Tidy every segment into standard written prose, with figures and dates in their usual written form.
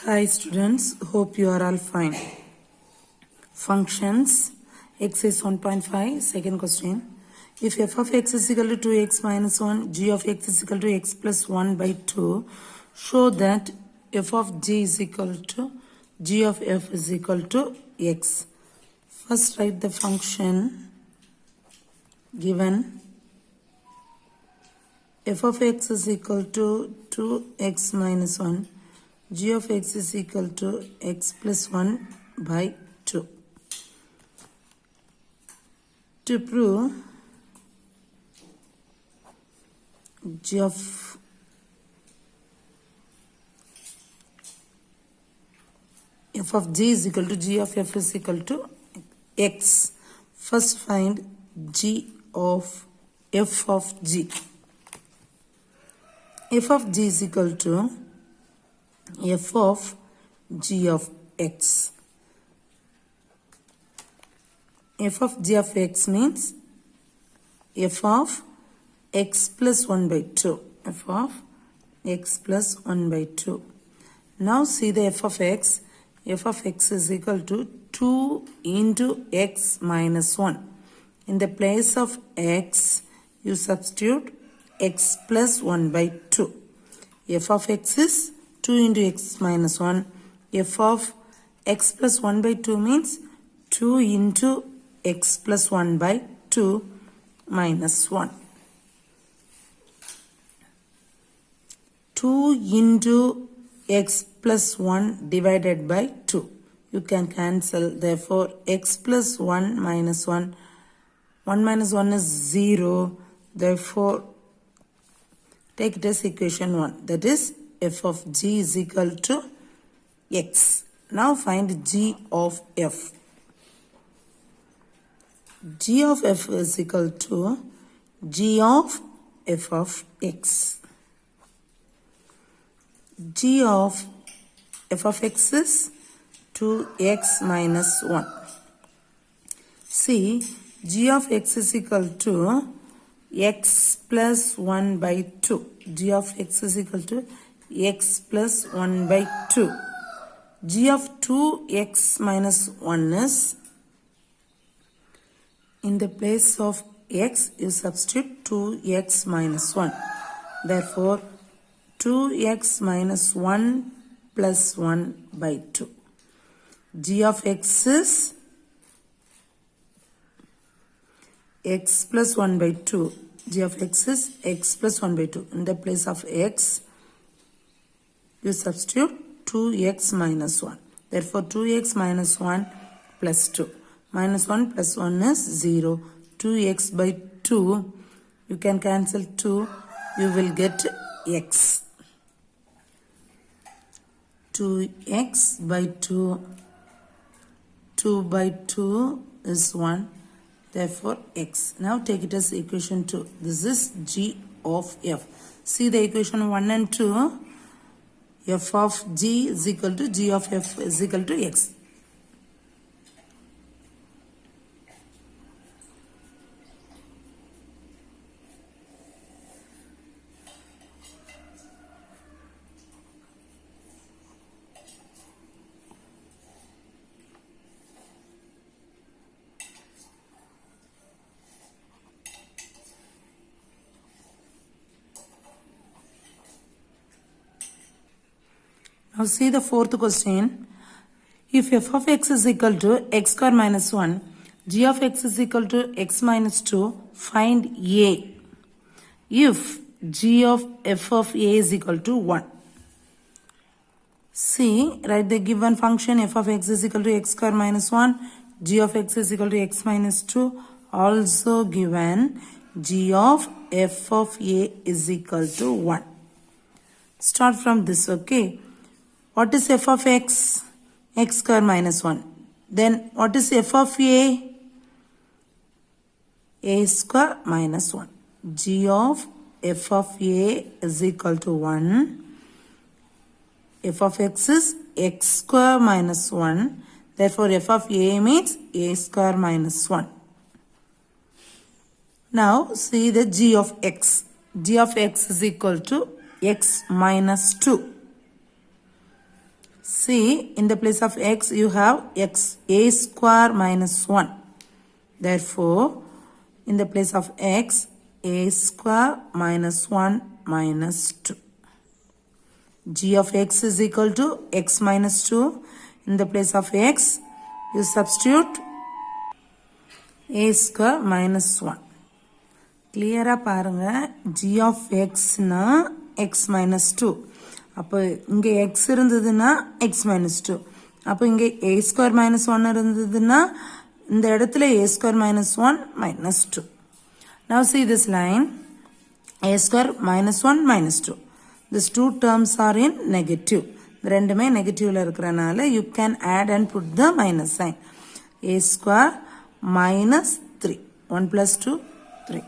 Hi students, hope you are all fine. Functions, exercise 1.5, second question. If f of x is equal to 2x minus 1, g of x is equal to x plus 1 by 2, show that f of g is equal to g of f is equal to x. First write the function given f of x is equal to 2x minus 1. G of x is equal to x plus 1 by 2. To prove g of f of g is equal to g of f is equal to x, first find g of f of g. F of g is equal to f of g of x. F of g of x means f of x plus 1 by 2. F of x plus 1 by 2. Now see the f of x. F of x is equal to 2 into x minus 1. In the place of x, you substitute x plus 1 by 2. F of x is 2 into x minus 1. F of x plus 1 by 2 means 2 into x plus 1 by 2 minus 1. 2 into x plus 1 divided by 2. You can cancel. Therefore, x plus 1 minus 1. 1 minus 1 is 0. Therefore, take it as equation 1. That is, f of g is equal to x. Now find g of f. G of f is equal to g of f of x. G of f of x is 2x minus 1. See, g of x is equal to x plus 1 by 2. G of x is equal to x plus 1 by 2. G of 2x minus 1 is, in the place of x, you substitute 2x minus 1. Therefore, 2x minus 1 plus 1 by 2. G of x is x plus 1 by 2. G of x is x plus 1 by 2. In the place of x, you substitute 2x minus 1. Therefore, 2x minus 1 plus 2. Minus 1 plus 1 is 0. 2x by 2, you can cancel 2. You will get x. 2x by 2. 2 by 2 is 1. Therefore, x. Now take it as equation 2. This is g of f. See the equation 1 and 2. F of g is equal to g of f is equal to x. Now see the fourth question. If f of x is equal to x square minus 1, g of x is equal to x minus 2, find a. If g of f of a is equal to 1. See, write the given function f of x is equal to x square minus 1, g of x is equal to x minus 2. Also given g of f of a is equal to 1. Start from this, okay? What is f of x? X square minus 1. Then what is f of a? A square minus 1. G of f of a is equal to 1. F of x is x square minus 1. Therefore, f of a means a square minus 1. Now, see the g of x. G of x is equal to x minus 2. See, in the place of x, you have x, a square minus 1. Therefore, in the place of x, a square minus 1 minus 2. G of x is equal to x minus 2. In the place of x, you substitute a square minus 1. Clear பாருங்க, g of x na x minus 2. அப்போ இங்க x இருந்ததுன்னா x minus 2. அப்போ இங்க a square minus 1 இருந்ததுன்னா இந்த இடத்துல a square minus 1 minus 2. Now see this line, a square minus 1 minus 2. These two terms are in negative. இந்த ரெண்டுமே நெகட்டிவ்ல இருக்கறனால you can add and put the minus sign. A square minus 3. 1 plus 2, 3.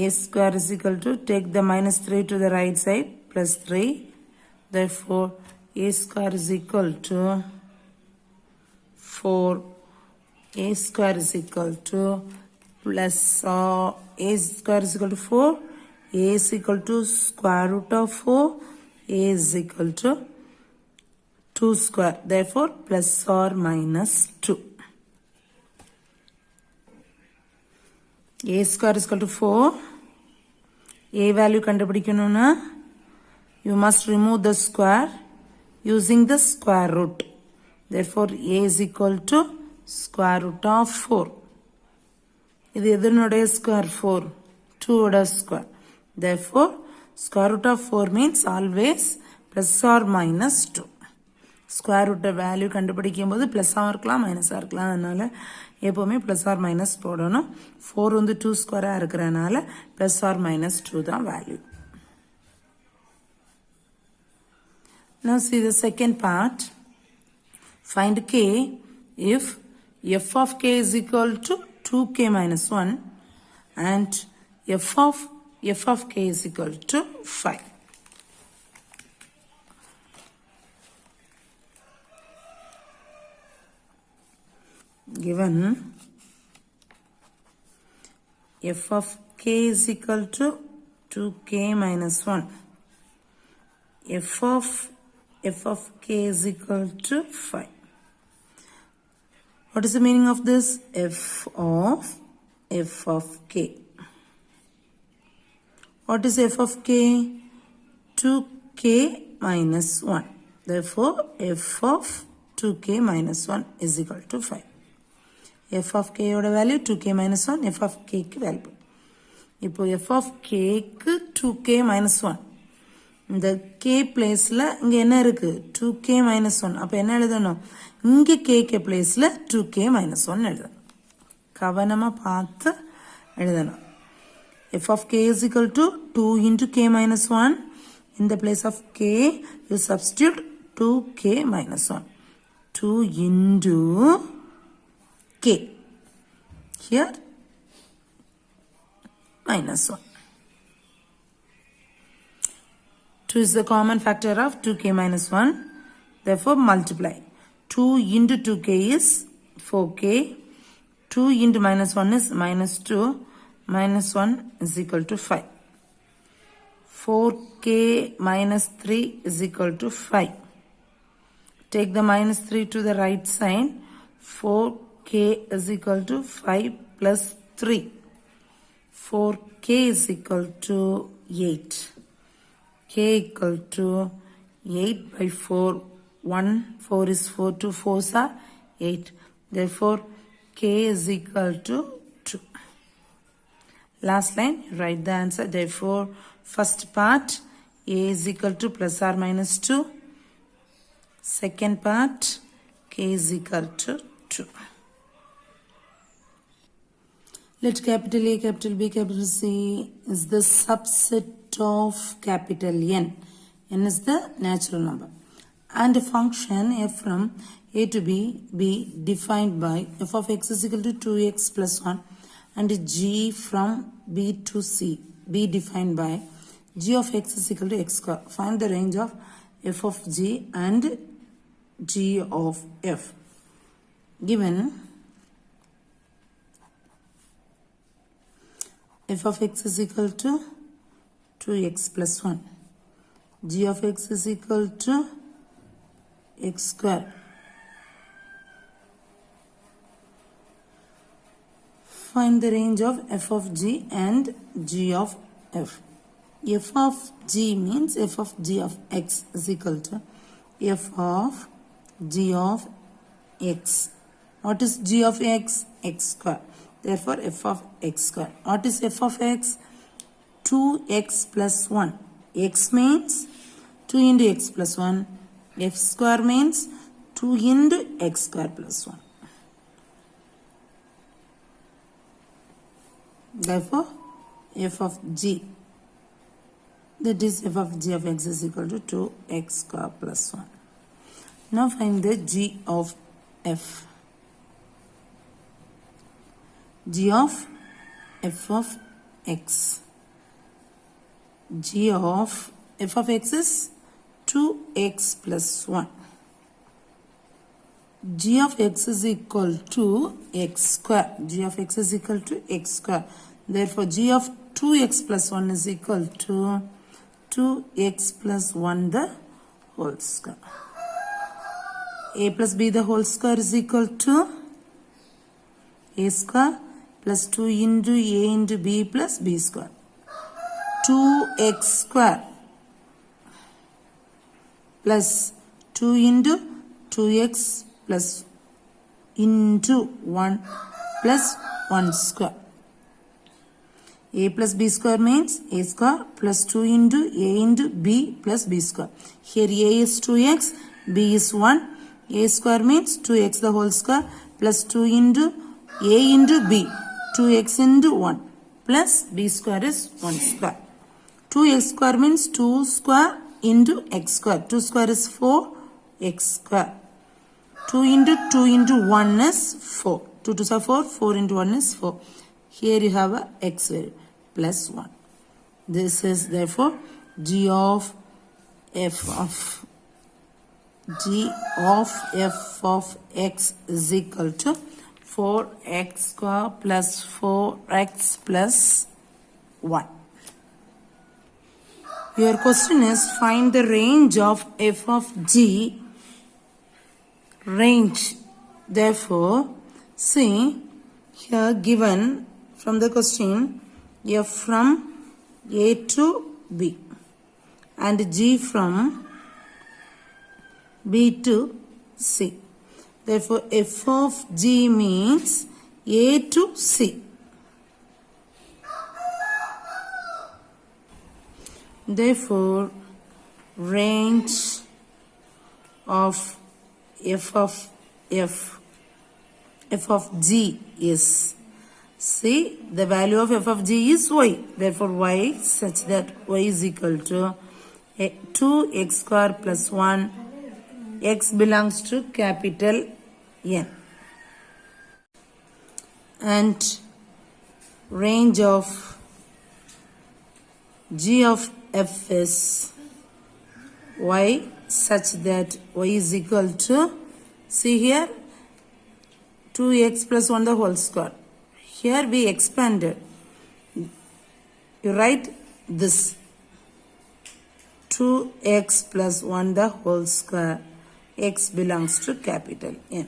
A square is equal to, take the minus 3 to the right side, plus 3. Therefore, a square is equal to 4. A square is equal to plus a square is equal to 4. A is equal to square root of 4. A is equal to 2 square. Therefore, plus or minus 2. A square is equal to 4. A value கண்டுபிடிக்கணும்னா you must remove the square using the square root. Therefore, A is equal to square root of 4. இது எதனுடைய square? 4. 2 ஓட square. Therefore, square root of 4 means always plus or minus 2. Square root value கண்டுபிடிக்கும் போது பிளஸ்ஸாகவும் இருக்கலாம் மைனஸாக இருக்கலாம். அதனால எப்போவுமே ப்ளஸ் ஆர் மைனஸ் போடணும். 4 வந்து 2 ஸ்கொயராக இருக்கிறனால ப்ளஸ் ஆர் மைனஸ் 2 தான் value. Now see the second part. Find k if f of k is equal to 2k minus 1 and f of k is equal to 5. Given f of k is equal to 2k minus 1. f of k is equal to 5. What is the meaning of this? f of k. What is f of k? 2k minus 1. Therefore, f of 2k minus 1 is equal to 5. f of k ஓட value 2k minus 1, f of k க்கு value. இப்போ f of k க்கு 2k minus 1. இந்த k பிளேஸ்ல இங்க என்ன இருக்கு? 2k minus 1. அப்ப என்ன எழுதணும்? இங்க k க்கு பிளேஸ்ல 2k minus 1 எழுதணும். கவனமா பார்த்து எழுதணும். f of k is equal to 2 into k minus 1. In the place of k, you substitute 2k minus 1. 2 into k. Here, minus 1. 2 is the common factor of 2k minus 1. Therefore, multiply. 2 into 2k is 4k. 2 into minus 1 is minus 2. Minus 1 is equal to 5. 4k minus 3 is equal to 5. Take the minus 3 to the right side. 4k is equal to 5 plus 3. 4k is equal to 8. K equal to 8 by 4. 1, 4 is 4, 2 4s are 8. Therefore, k is equal to 2. Last line, write the answer. Therefore, first part, a is equal to plus or minus 2. Second part, k is equal to 2. Let capital A, capital B, capital C is the subset of capital N. N is the natural number. And a function f from a to b be defined by f of x is equal to 2x plus 1 and g from b to c be defined by g of x is equal to x square. Find the range of f of g and g of f. Given f of x is equal to 2x plus 1 g of x is equal to x square. Find the range of f of g and g of f. F of g means f of g of x is equal to f of g of x. What is g of x? X square. Therefore, f of x square. What is f of x? 2x plus 1. X means 2 into x plus 1. F square means 2 into x square plus 1. Therefore, f of g, that is f of g of x is equal to 2x square plus 1. Now find the g of f. G of f of x. G of f of x is 2x plus 1. G of x is equal to x square. G of x is equal to x square. Therefore, g of 2x plus 1 is equal to 2x plus 1 the whole square. A plus b the whole square is equal to a square plus 2 into a into b plus b square. 2x square plus 2 into 2x plus into 1 plus 1 square. A plus b square means a square plus 2 into a into b plus b square. Here a is 2x, b is 1. A square means 2x the whole square plus 2 into a into b, 2x into 1 plus b square is 1 square. 2x square means 2 square into x square. 2 square is 4 x square. 2 into 1 is 4. 2 to 4, 4 into 1 is 4. Here you have a x value plus 1. This is therefore g of f of x is equal to 4x square plus 4x plus 1. Your question is find the range of f of g. Range. Therefore, see here given from the question f from a to b and g from b to c. Therefore, f of g means a to c. Therefore, range of f of g is, see, the value of f of g is y. Therefore, y such that y is equal to 2x square plus 1. X belongs to capital N. And range of g of f is y such that y is equal to, see here, 2x plus 1 the whole square. Here we expanded. You write this 2x plus 1 the whole square. X belongs to capital N.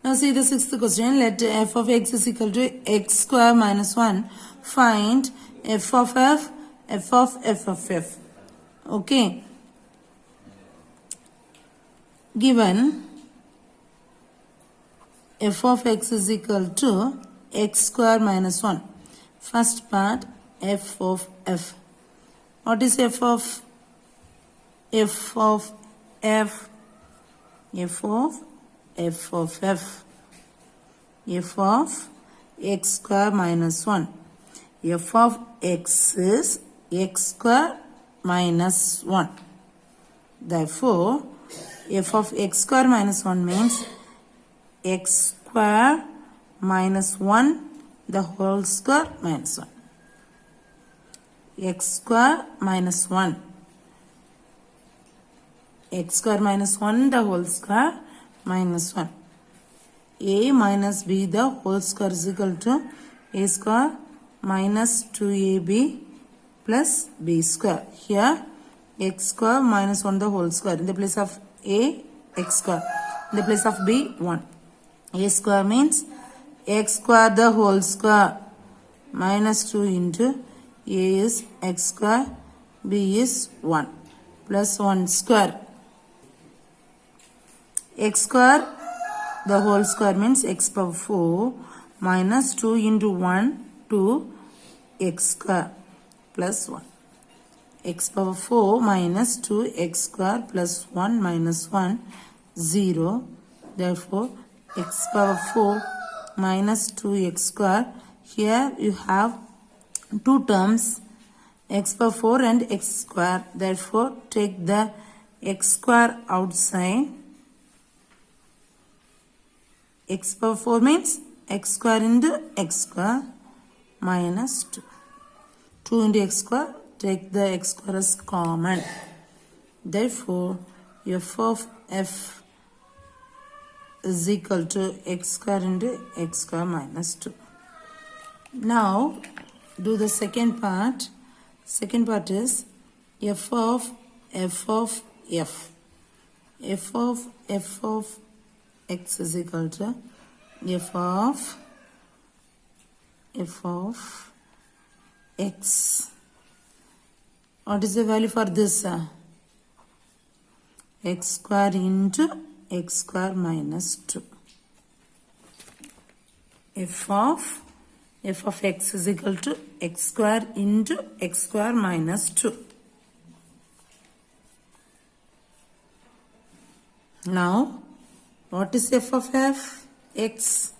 Now see the sixth question. Let f of x is equal to x square minus 1. Find f of f, f of f of f. Okay. Given f of x is equal to x square minus 1. First part, f of f. What is f of f of f? F of f of f. F of x square minus 1. F of x is x square minus 1. Therefore, f of x square minus 1 means x square minus 1 the whole square minus 1. X square minus 1. X square minus 1 the whole square minus 1. A minus b the whole square is equal to a square minus 2ab plus b square. Here x square minus 1 the whole square. In the place of a, x square. In the place of b, 1. A square means x square the whole square minus 2 into a is x square, b is 1 plus 1 square. X square the whole square means x power 4 minus 2 into 1 2 x square plus 1. X power 4 minus 2 x square plus 1 minus 1 0. Therefore x power 4 minus 2x square. Here you have two terms x power 4 and x square. Therefore take the x square outside. X power 4 means x square into x square minus 2. 2 into x square, take the x square as common. Therefore f of f is equal to x square into x square minus 2. Now do the second part. Second part is f of f of f. F of x is equal to f of x. What is the value for this? X square into x square minus 2. F of x is equal to x square into x square minus 2. Now what is f of f? X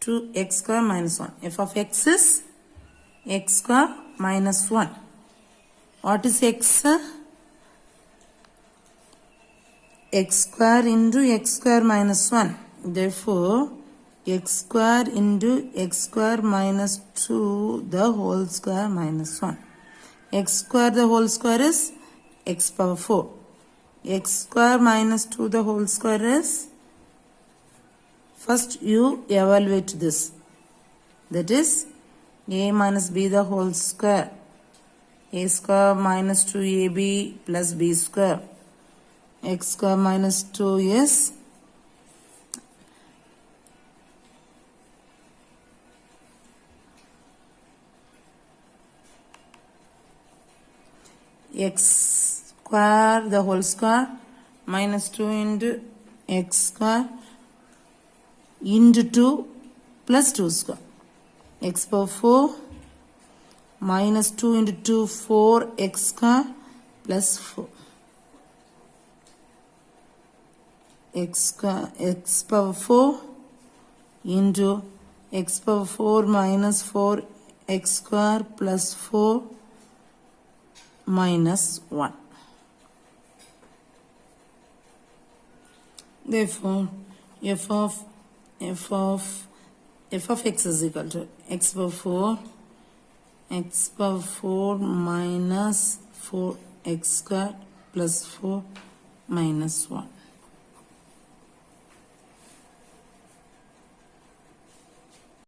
to x square minus 1. F of x is x square minus 1. What is x? X square into x square minus 1. Therefore x square into x square minus 2 the whole square minus 1. X square the whole square is x power 4. X square minus 2 the whole square is, first you evaluate this. That is a minus b the whole square. A square minus 2ab plus b square. X square minus 2 is x square the whole square minus 2 into x square into 2 plus 2 square. X power 4 minus 2 into 2 4x square plus 4. X power 4 into x power 4 minus 4x square plus 4 minus 1. Therefore f of x is equal to x power 4 minus 4x square plus 4 minus 1.